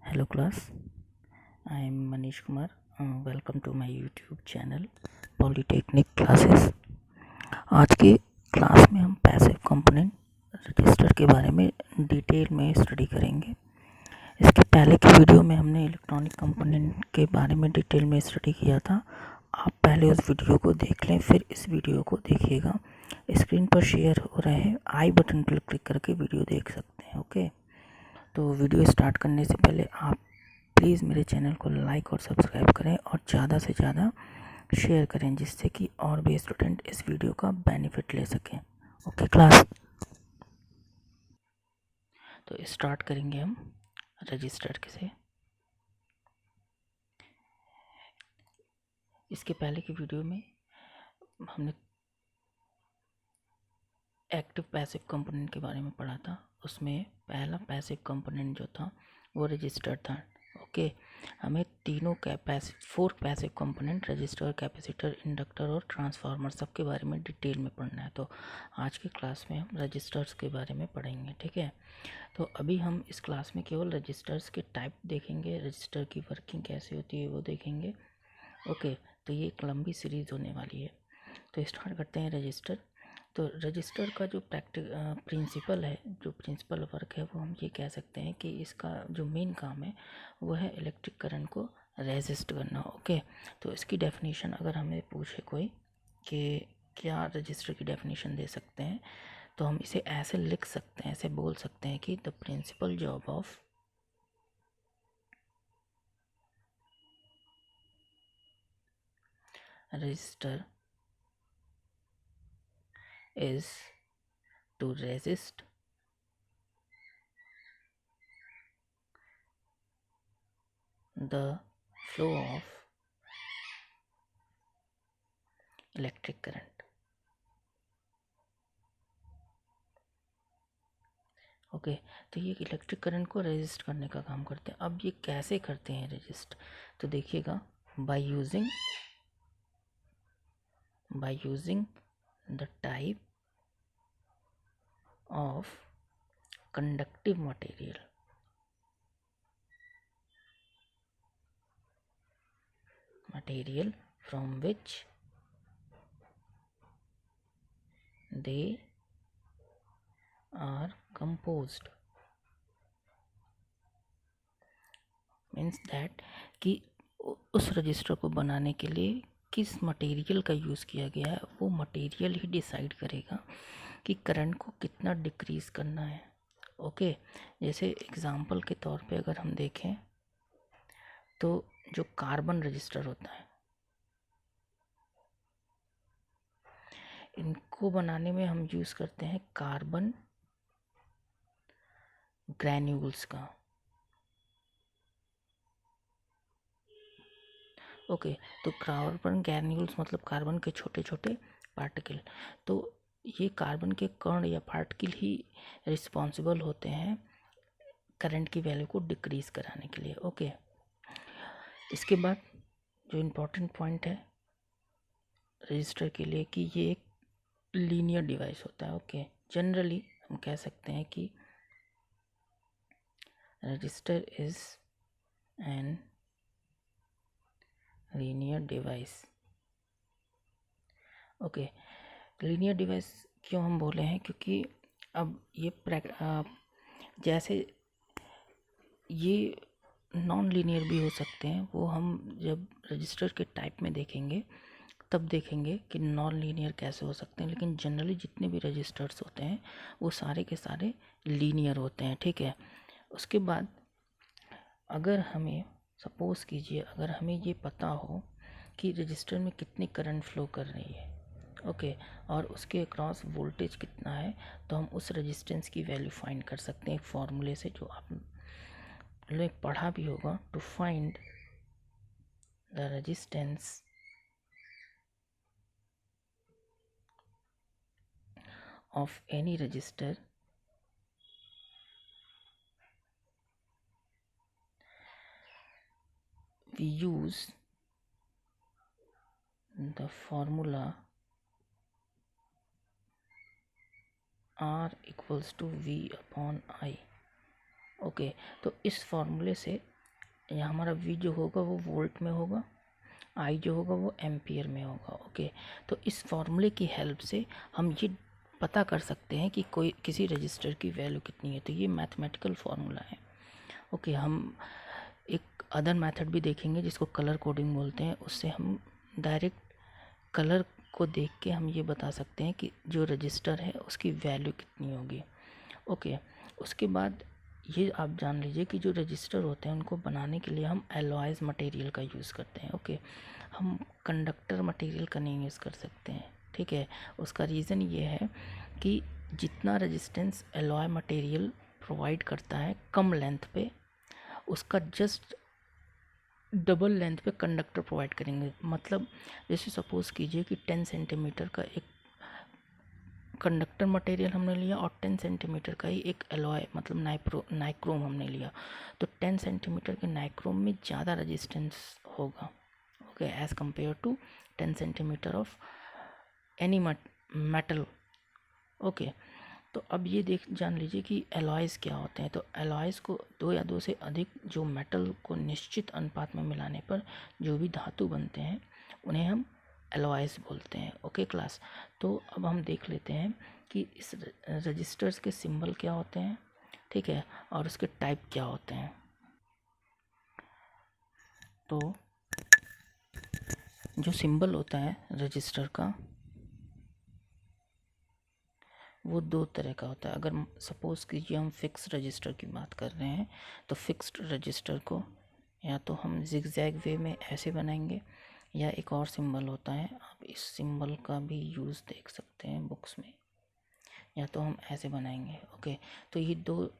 Hello class, I am Manish Kumar. Welcome to my YouTube channel Polytechnic Classes. आज की class में हम passive component register के बारे में डिटेल में स्टडी करेंगे। इसके पहले की वीडियो में हमने इलेक्ट्रॉनिक कंपोनेंट के बारे में डिटेल में स्टडी किया था। आप पहले उस वीडियो को देख लें, फिर इस वीडियो को देखिएगा। स्क्रीन पर शेयर हो रहा है, आई बटन पर क्लिक करके वीडियो देख सकते हैं। ओके, तो वीडियो स्टार्ट करने से पहले आप प्लीज़ मेरे चैनल को लाइक और सब्सक्राइब करें और ज़्यादा से ज़्यादा शेयर करें, जिससे कि और भी स्टूडेंट इस वीडियो का बेनिफिट ले सकें। ओके क्लास, तो स्टार्ट करेंगे हम रजिस्टर से। इसके पहले की वीडियो में हमने एक्टिव पैसिव कंपोनेंट के बारे में पढ़ा था। उसमें पहला पैसिव कंपोनेंट जो था वो रजिस्टर था। ओके, हमें तीनों four passive component register, capacitor, inductor और ट्रांसफार्मर सबके बारे में डिटेल में पढ़ना है। तो आज की क्लास में हम रजिस्टर्स के बारे में पढ़ेंगे। ठीक है, तो अभी हम इस क्लास में केवल रजिस्टर्स के टाइप देखेंगे, रजिस्टर की वर्किंग कैसे होती है वो देखेंगे। ओके, तो ये एक लंबी सीरीज होने वाली है। तो स्टार्ट करते हैं रजिस्टर। तो रजिस्टर का जो प्रिंसिपल है, जो प्रिंसिपल वर्क है, वो हम ये कह सकते हैं कि इसका जो मेन काम है वो है इलेक्ट्रिक करंट को रेजिस्ट करना। ओके, तो इसकी डेफिनेशन अगर हमें पूछे कोई कि क्या रजिस्टर की डेफिनेशन दे सकते हैं, तो हम इसे ऐसे लिख सकते हैं, ऐसे बोल सकते हैं कि the principal job of register is to resist the flow of electric current. Okay, तो ये इलेक्ट्रिक करंट को रेजिस्ट करने का काम करते हैं। अब ये कैसे करते हैं रेजिस्ट, तो देखिएगा, by using the type of conductive material from which they are composed, means that कि उस रजिस्टर को बनाने के लिए किस मटेरियल का यूज़ किया गया है, वो मटेरियल ही डिसाइड करेगा कि करंट को कितना डिक्रीज़ करना है। ओके, जैसे एग्ज़ाम्पल के तौर पे अगर हम देखें तो जो कार्बन रजिस्टर होता है, इनको बनाने में हम यूज़ करते हैं कार्बन ग्रैन्यूल्स का। ओके, तो कार्बन ग्रैन्यूल्स मतलब कार्बन के छोटे छोटे पार्टिकल। तो ये कार्बन के कण या पार्टिकल ही रिस्पॉन्सिबल होते हैं करंट की वैल्यू को डिक्रीज़ कराने के लिए। ओके, इसके बाद जो इम्पोर्टेंट पॉइंट है रजिस्टर के लिए कि ये एक लीनियर डिवाइस होता है। ओके, जनरली हम कह सकते हैं कि register is an linear device. Okay, linear device क्यों हम बोले हैं, क्योंकि अब ये जैसे ये नॉन लीनियर भी हो सकते हैं, वो हम जब रजिस्टर के टाइप में देखेंगे तब देखेंगे कि नॉन लीनियर कैसे हो सकते हैं। लेकिन जनरली जितने भी रजिस्टर्स होते हैं वो सारे के सारे लीनियर होते हैं। ठीक है, उसके बाद अगर हमें सपोज़ कीजिए, अगर हमें ये पता हो कि रजिस्टर में कितनी करंट फ्लो कर रही है, ओके, और उसके अक्रॉस वोल्टेज कितना है, तो हम उस रेजिस्टेंस की वैल्यू फाइंड कर सकते हैं एक फॉर्मूले से, जो आपने पढ़ा भी होगा। To find the resistance of any register, we use the formula R equals to V upon I। Okay, तो इस फॉर्मूले से या हमारा V जो होगा वो वोल्ट में होगा, I जो होगा वो एम्पियर में होगा। ओके, तो इस फॉर्मूले की हेल्प से हम ये पता कर सकते हैं कि कोई किसी रजिस्टर की वैल्यू कितनी है। तो ये मैथमेटिकल फार्मूला है। ओके, हम एक अदर मेथड भी देखेंगे जिसको कलर कोडिंग बोलते हैं। उससे हम डायरेक्ट कलर को देख के हम ये बता सकते हैं कि जो रजिस्टर है उसकी वैल्यू कितनी होगी। ओके, उसके बाद ये आप जान लीजिए कि जो रजिस्टर होते हैं उनको बनाने के लिए हम एलॉयज़ मटेरियल का यूज़ करते हैं। ओके, हम कंडक्टर मटेरियल का नहीं यूज़ कर सकते हैं। ठीक है, उसका रीज़न ये है कि जितना रेजिस्टेंस एलॉय मटेरियल प्रोवाइड करता है कम लेंथ पे, उसका जस्ट डबल लेंथ पे कंडक्टर प्रोवाइड करेंगे। मतलब जैसे सपोज़ कीजिए कि 10 सेंटीमीटर का एक कंडक्टर मटेरियल हमने लिया और 10 सेंटीमीटर का ही एक एलॉय मतलब नाइक्रोम हमने लिया, तो 10 सेंटीमीटर के नाइक्रोम में ज़्यादा रेजिस्टेंस होगा। Okay, as compare to 10 centimetre of any metal. Okay, तो अब ये जान लीजिए कि एलॉयज़ क्या होते हैं। तो एलॉयज़ को दो या दो से अधिक जो मेटल को निश्चित अनुपात में मिलाने पर जो भी धातु बनते हैं उन्हें हम एलॉयज़ बोलते हैं। ओके क्लास, तो अब हम देख लेते हैं कि इस रजिस्टर्स के सिंबल क्या होते हैं, ठीक है, और उसके टाइप क्या होते हैं। तो जो सिंबल होता है रजिस्टर का वो दो तरह का होता है। अगर सपोज़ कीजिए हम फिक्स रजिस्टर की बात कर रहे हैं तो फिक्स्ड रजिस्टर को या तो हम जिगजैग वे में ऐसे बनाएंगे, या एक और सिंबल होता है, आप इस सिंबल का भी यूज़ देख सकते हैं बुक्स में, या तो हम ऐसे बनाएंगे। ओके, तो ये दो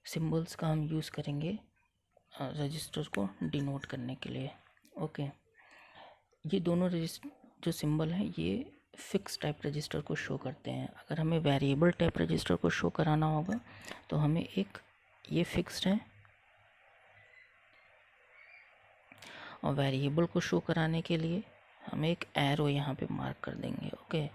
सिंबल्स का हम यूज़ करेंगे रजिस्टर को डिनोट करने के लिए। ओके, ये दोनों रजिस्टर जो सिंबल हैं ये फिक्स टाइप रजिस्टर को शो करते हैं। अगर हमें वेरिएबल टाइप रजिस्टर को शो कराना होगा तो हमें एक ये फिक्स्ड है, और वेरिएबल को शो कराने के लिए हम एक एरो यहाँ पे मार्क कर देंगे। ओके,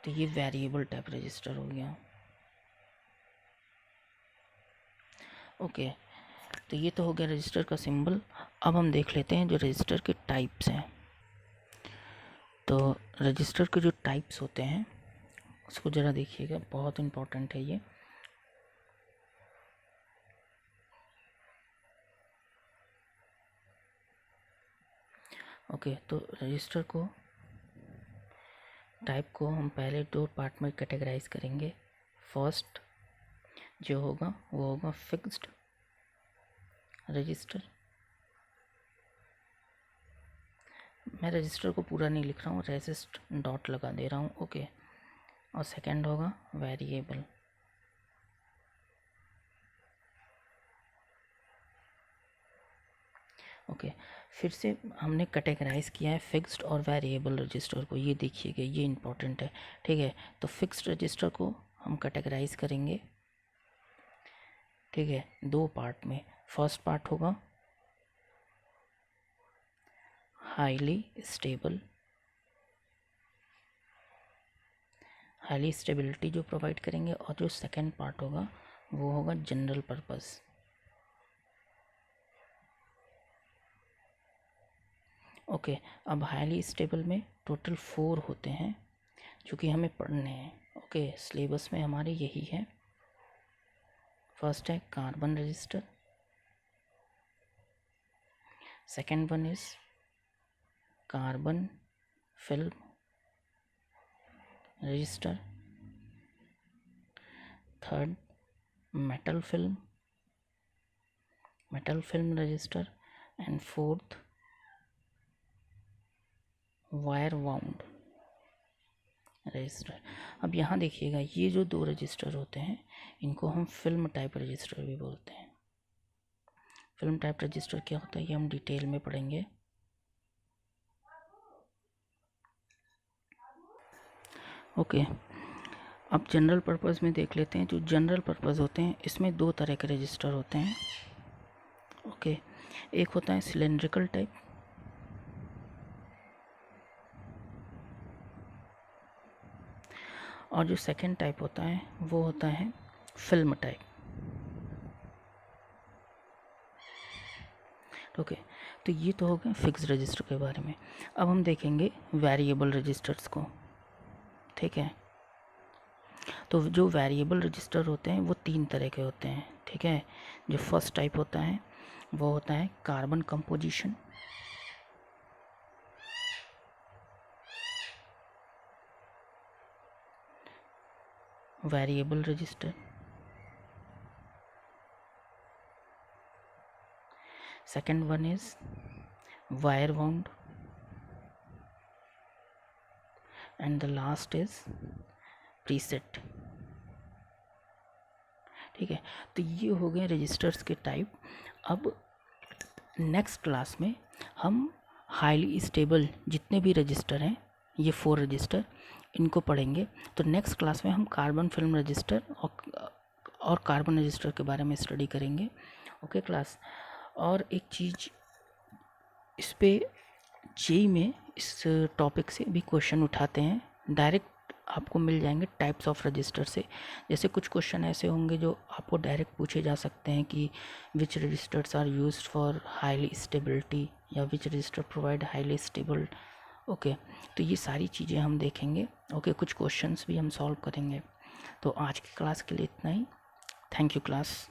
तो ये वेरिएबल टाइप रजिस्टर हो गया। ओके, तो ये तो हो गया रजिस्टर का सिंबल। अब हम देख लेते हैं जो रजिस्टर के टाइप्स हैं। तो रजिस्टर के जो टाइप्स होते हैं उसको ज़रा देखिएगा, बहुत इम्पोर्टेंट है ये। ओके, तो रजिस्टर को टाइप को हम पहले दो पार्ट में कैटेगराइज करेंगे। फर्स्ट जो होगा वो होगा फिक्स्ड रजिस्टर। मैं रजिस्टर को पूरा नहीं लिख रहा हूँ, रेजिस्ट डॉट लगा दे रहा हूँ। ओके, और सेकंड होगा वेरिएबल। ओके, फिर से हमने कैटेगराइज किया है फिक्स्ड और वेरिएबल रजिस्टर को, ये देखिएगा ये इम्पोर्टेंट है। ठीक है, तो फिक्स्ड रजिस्टर को हम कैटेगराइज करेंगे, ठीक है, दो पार्ट में। फर्स्ट पार्ट होगा हाईली स्टेबल, हाईली स्टेबिलिटी जो प्रोवाइड करेंगे, और जो सेकंड पार्ट होगा वो होगा जनरल पर्पस। ओके, अब हाईली स्टेबल में टोटल 4 होते हैं जो कि हमें पढ़ने हैं। ओके, सिलेबस में हमारे यही है। फर्स्ट है carbon register, second one is carbon film register, third metal film register, and fourth wire wound register. अब यहाँ देखिएगा ये जो दो रजिस्टर होते हैं इनको हम फिल्म टाइप रजिस्टर भी बोलते हैं। फिल्म टाइप रजिस्टर क्या होता है ये हम डिटेल में पढ़ेंगे। ओके, अब जनरल पर्पस में देख लेते हैं। जो जनरल पर्पस होते हैं इसमें दो तरह के रजिस्टर होते हैं। ओके, एक होता है सिलेंड्रिकल टाइप, और जो सेकंड टाइप होता है वो होता है फिल्म टाइप। ओके, तो ये तो हो गया फिक्स रजिस्टर के बारे में। अब हम देखेंगे वेरिएबल रजिस्टर्स को। ठीक है, तो जो वेरिएबल रजिस्टर होते हैं वो 3 तरह के होते हैं। ठीक है, जो फर्स्ट टाइप होता है वो होता है carbon composition, variable resistor. Second one is wire bound, and the last is preset. ठीक है, तो ये हो गए रजिस्टर्स के टाइप। अब नेक्स्ट क्लास में हम हाईली स्टेबल जितने भी रजिस्टर हैं, ये 4 रजिस्टर, इनको पढ़ेंगे। तो नेक्स्ट क्लास में हम कार्बन फिल्म रजिस्टर और कार्बन रजिस्टर के बारे में स्टडी करेंगे। Okay class. और एक चीज़ इस पे जेई में इस टॉपिक से भी क्वेश्चन उठाते हैं, डायरेक्ट आपको मिल जाएंगे टाइप्स ऑफ रजिस्टर से। जैसे कुछ क्वेश्चन ऐसे होंगे जो आपको डायरेक्ट पूछे जा सकते हैं कि which registers are used for highly stability, या which register provide highly stable. Okay, तो ये सारी चीज़ें हम देखेंगे। ओके, कुछ क्वेश्चंस भी हम सॉल्व करेंगे। तो आज की क्लास के लिए इतना ही। Thank you class.